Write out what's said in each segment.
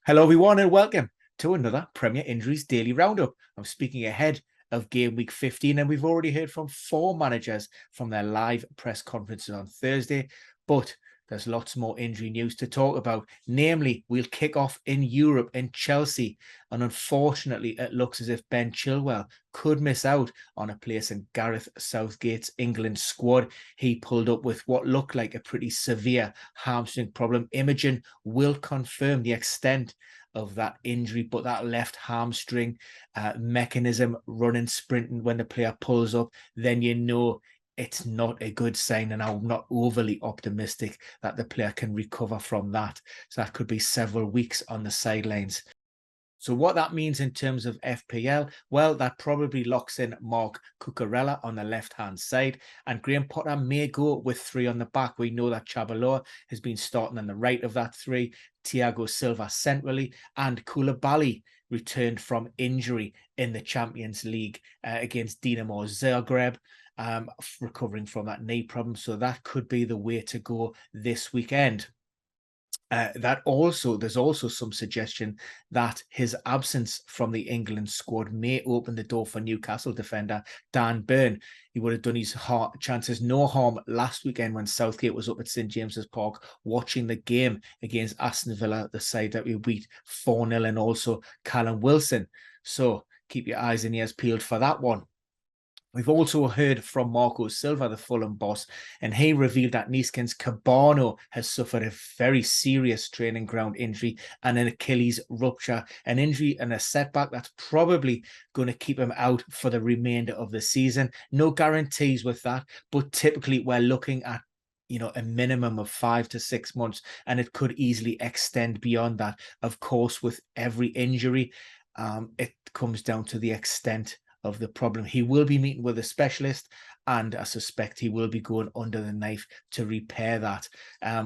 Hello, everyone, and welcome to another Premier Injuries Daily Roundup. I'm speaking ahead of Game Week 15, and we've already heard from four managers from their live press conferences on Thursday, but there's lots more injury news to talk about. Namely, we'll kick off in Europe in Chelsea, and unfortunately, it looks as if Ben Chilwell could miss out on a place in Gareth Southgate's England squad. He pulled up with what looked like a pretty severe hamstring problem. Imaging will confirm the extent of that injury, but that left hamstring mechanism running, sprinting when the player pulls up, then you know it's not a good sign, and I'm not overly optimistic that the player can recover from that. So that could be several weeks on the sidelines. So what that means in terms of FPL, well, that probably locks in Mark Cucurella on the left-hand side, and Graham Potter may go with three on the back. We know that Chabaloa has been starting on the right of that three, Thiago Silva centrally, and Koulibaly returned from injury in the Champions League against Dinamo Zagreb, recovering from that knee problem. So that could be the way to go this weekend. There's also some suggestion that his absence from the England squad may open the door for Newcastle defender Dan Burn. He would have done his chances no harm last weekend when Southgate was up at St James's Park watching the game against Aston Villa, the side that we beat 4-0, and also Callum Wilson. So keep your eyes and ears peeled for that one. We've also heard from Marco Silva, the Fulham boss, and he revealed that Neeskens Cabano has suffered a very serious training ground injury and an Achilles rupture, an injury and a setback that's probably going to keep him out for the remainder of the season. No guarantees with that, but typically we're looking at a minimum of 5 to 6 months, and it could easily extend beyond that. Of course, with every injury, it comes down to the extent of the problem. He will be meeting with a specialist, and I suspect he will be going under the knife to repair that.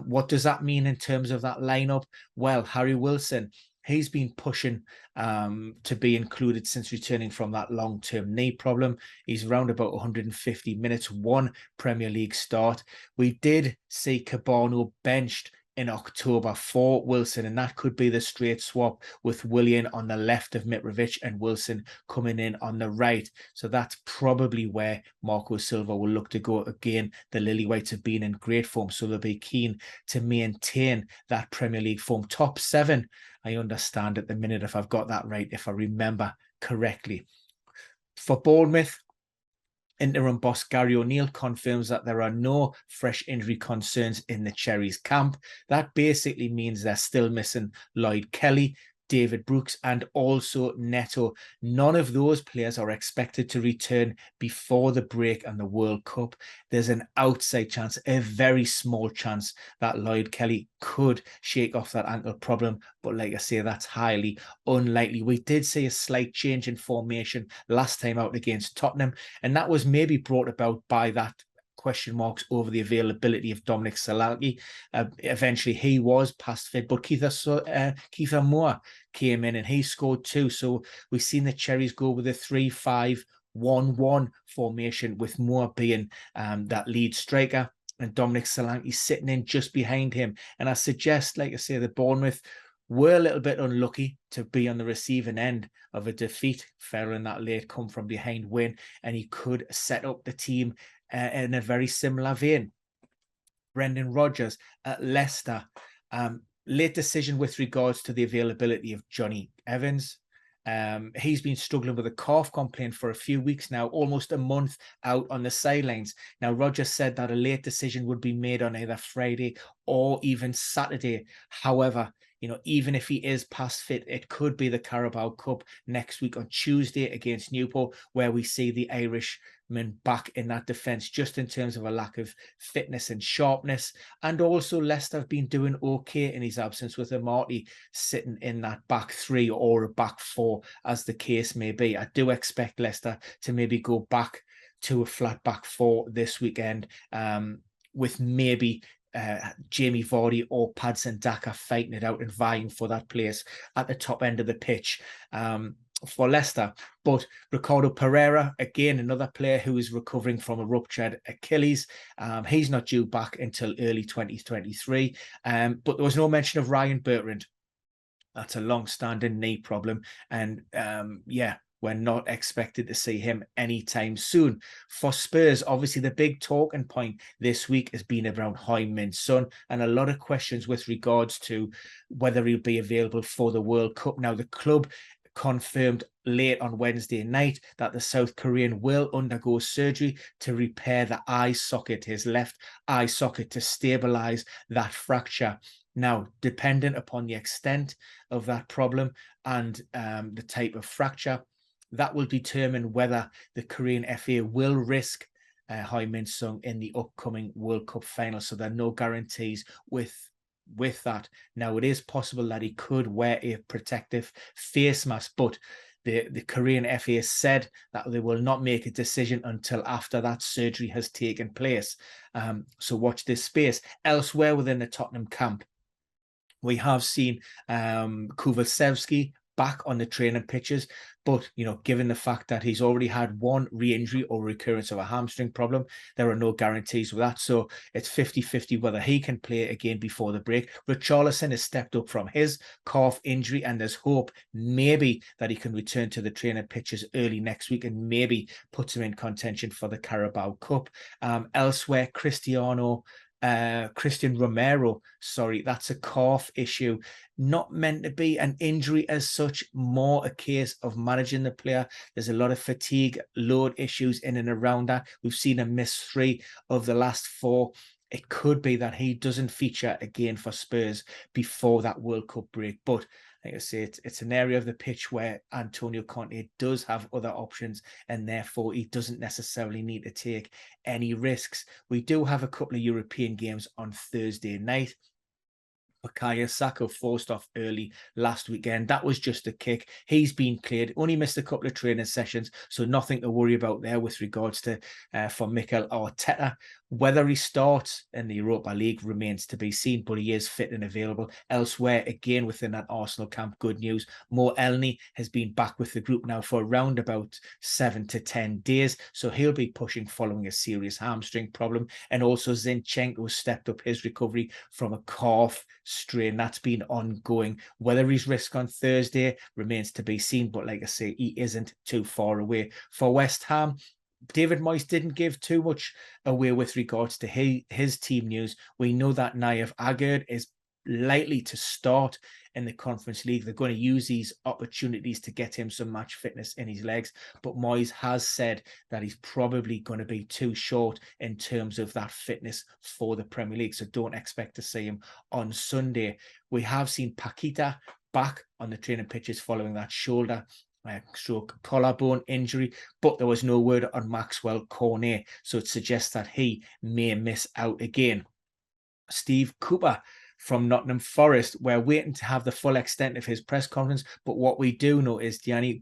What does that mean in terms of that lineup? Well, Harry Wilson, he's been pushing to be included since returning from that long-term knee problem. He's around about 150 minutes, one Premier League start. We did see Cabano benched in October for Wilson, and that could be the straight swap with Willian on the left of Mitrovic and Wilson coming in on the right. So that's probably where Marco Silva will look to go again. The Lilywhites have been in great form, so they'll be keen to maintain that Premier League form. Top 7, I understand at the minute, if I've got that right, if I remember correctly. For Bournemouth, interim boss Gary O'Neill confirms that there are no fresh injury concerns in the Cherries camp. That basically means they're still missing Lloyd Kelly, David Brooks, and also Neto. None of those players are expected to return before the break and the World Cup. There's an outside chance, a very small chance, that Lloyd Kelly could shake off that ankle problem, but like I say, that's highly unlikely. We did see a slight change in formation last time out against Tottenham, and that was maybe brought about by that question marks over the availability of Dominic Solanke. Eventually he was past fit, but Keith Moore came in and he scored too. So we've seen the Cherries go with a 3-5-1-1 formation, with Moore being that lead striker and Dominic Solanke sitting in just behind him. And I suggest, like I say, the Bournemouth were a little bit unlucky to be on the receiving end of a defeat following that late come from behind win, and he could set up the team in a very similar vein. Brendan Rodgers at Leicester, late decision with regards to the availability of Johnny Evans. He's been struggling with a calf complaint for a few weeks now, almost a month out on the sidelines. Now, Rodgers said that a late decision would be made on either Friday or even Saturday. However, even if he is past fit, it could be the Carabao Cup next week on Tuesday against Newport, where we see the Irishman back in that defence, just in terms of a lack of fitness and sharpness. And also Leicester have been doing okay in his absence, with Amati sitting in that back 3 or a back 4, as the case may be. I do expect Leicester to maybe go back to a flat back 4 this weekend, with maybe Jamie Vardy or Padson Daka fighting it out and vying for that place at the top end of the pitch for Leicester. But Ricardo Pereira, again, another player who is recovering from a ruptured Achilles. He's not due back until early 2023. But there was no mention of Ryan Bertrand. That's a long-standing knee problem. And yeah, we're not expected to see him anytime soon. For Spurs, obviously the big talking point this week has been around Heung-min Son, and a lot of questions with regards to whether he'll be available for the World Cup. Now, the club confirmed late on Wednesday night that the South Korean will undergo surgery to repair the eye socket, his left eye socket, to stabilize that fracture. Now, dependent upon the extent of that problem and the type of fracture, that will determine whether the Korean FA will risk Heung-min Son in the upcoming World Cup final. So there are no guarantees with that. Now, it is possible that he could wear a protective face mask, but the Korean FA said that they will not make a decision until after that surgery has taken place. So watch this space. Elsewhere within the Tottenham camp, we have seen Kulusevski back on the training pitches, but given the fact that he's already had one re-injury or recurrence of a hamstring problem, there are no guarantees with that. So it's 50-50 whether he can play again before the break. Richarlison has stepped up from his calf injury, and there's hope maybe that he can return to the training pitches early next week and maybe puts him in contention for the Carabao Cup. Elsewhere, Christian Romero, that's a calf issue, not meant to be an injury as such, more a case of managing the player. There's a lot of fatigue, load issues in and around that. We've seen him miss 3 of the last 4. It could be that he doesn't feature again for Spurs before that World Cup break. But like I say, it's an area of the pitch where Antonio Conte does have other options, and therefore he doesn't necessarily need to take any risks. We do have a couple of European games on Thursday night. HAALAND Saka forced off early last weekend. That was just a kick. He's been cleared. Only missed a couple of training sessions, so nothing to worry about there with regards to for Mikel Arteta. Whether he starts in the Europa League remains to be seen, but he is fit and available. Elsewhere, again within that Arsenal camp, good news. Mo Elneny has been back with the group now for around about 7 to 10 days, so he'll be pushing following a serious hamstring problem. And also Zinchenko stepped up his recovery from a calf strain that's been ongoing. Whether he's risked on Thursday remains to be seen, but like I say, he isn't too far away. For West Ham, David Moyes didn't give too much away with regards to his team news. We know that Naif Aguerd is likely to start in the Conference League. They're going to use these opportunities to get him some match fitness in his legs. But Moyes has said that he's probably going to be too short in terms of that fitness for the Premier League. So don't expect to see him on Sunday. We have seen Paqueta back on the training pitches following that shoulder stroke collarbone injury, but there was no word on Maxwell Cornet, so it suggests that he may miss out again. Steve Cooper from Nottingham Forest, we're waiting to have the full extent of his press conference, but what we do know is Gianni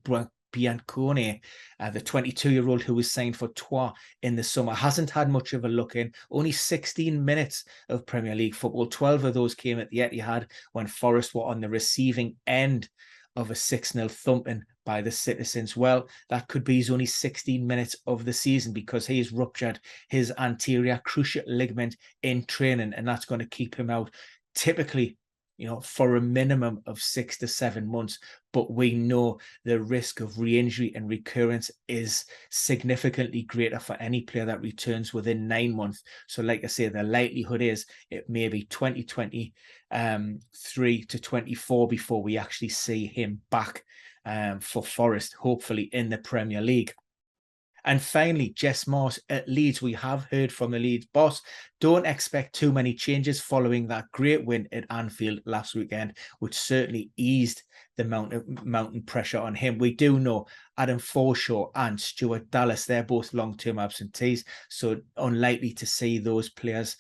Biancone, the 22-year-old who was signed for Troyes in the summer, hasn't had much of a look in. Only 16 minutes of Premier League football. 12 of those came at the Etihad when Forest were on the receiving end of a 6-0 thumping by the Citizens. Well, that could be his only 16 minutes of the season because he has ruptured his anterior cruciate ligament in training, and that's going to keep him out typically for a minimum of 6 to 7 months. But we know the risk of re-injury and recurrence is significantly greater for any player that returns within 9 months. So like I say, the likelihood is it may be 2023 to 24 before we actually see him back for Forest, hopefully in the Premier League. And finally, Jess Marsh at Leeds. We have heard from the Leeds boss. Don't expect too many changes following that great win at Anfield last weekend, which certainly eased the mountain pressure on him. We do know Adam Forshaw and Stuart Dallas, they're both long-term absentees, so unlikely to see those players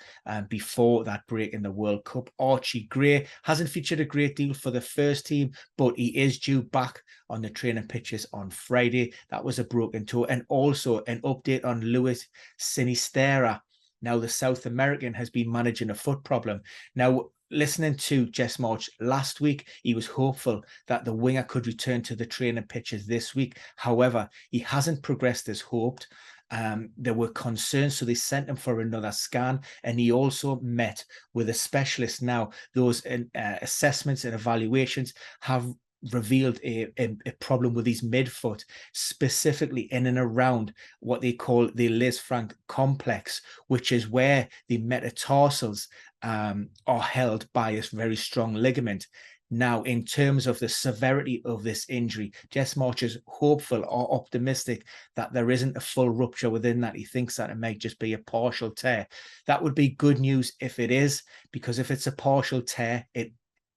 before that break in the World Cup. Archie Gray hasn't featured a great deal for the first team, but he is due back on the training pitches on Friday. That was a broken toe. And also an update on Luis Sinisterra. Now, the South American has been managing a foot problem. Now, listening to Jess March last week, he was hopeful that the winger could return to the training pitches this week. However, he hasn't progressed as hoped. There were concerns, so they sent him for another scan, and he also met with a specialist. Now, those assessments and evaluations have revealed a problem with his midfoot, specifically in and around what they call the Lisfranc complex, which is where the metatarsals are held by a very strong ligament. Now, in terms of the severity of this injury, Jess March is hopeful or optimistic that there isn't a full rupture within that. He thinks that it might just be a partial tear. That would be good news if it is, because if it's a partial tear,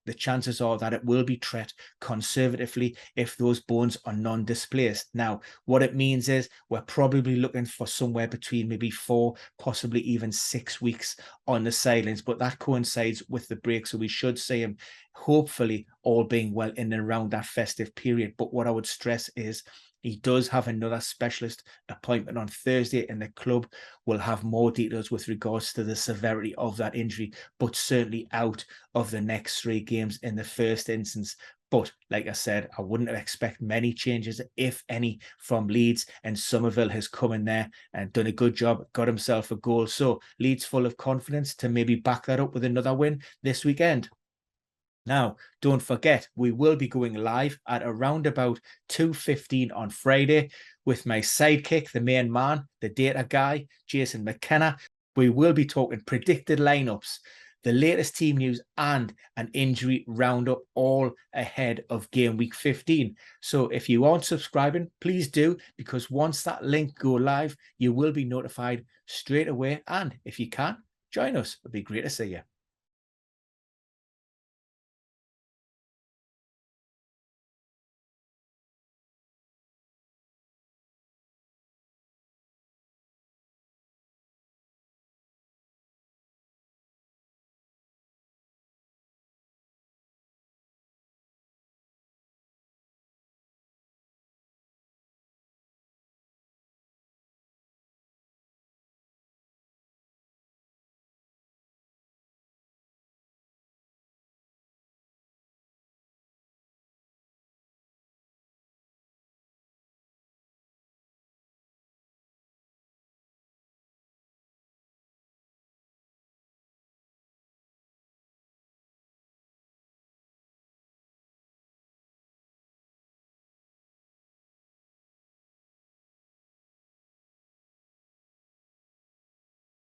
the chances are that it will be treated conservatively if those bones are non-displaced. Now, what it means is we're probably looking for somewhere between maybe 4, possibly even 6 weeks on the sidelines, but that coincides with the break, so we should see him, hopefully, all being well, in and around that festive period. But what I would stress is he does have another specialist appointment on Thursday, and the club will have more details with regards to the severity of that injury, but certainly out of the next 3 games in the first instance. But like I said, I wouldn't expect many changes, if any, from Leeds, and Somerville has come in there and done a good job, got himself a goal. So Leeds full of confidence to maybe back that up with another win this weekend. Now, don't forget, we will be going live at around about 2:15 on Friday with my sidekick, the main man, the data guy, Jason McKenna. We will be talking predicted lineups, the latest team news, and an injury roundup, all ahead of game week 15. So if you aren't subscribing, please do, because once that link go live, you will be notified straight away. And if you can, join us. It'd be great to see you.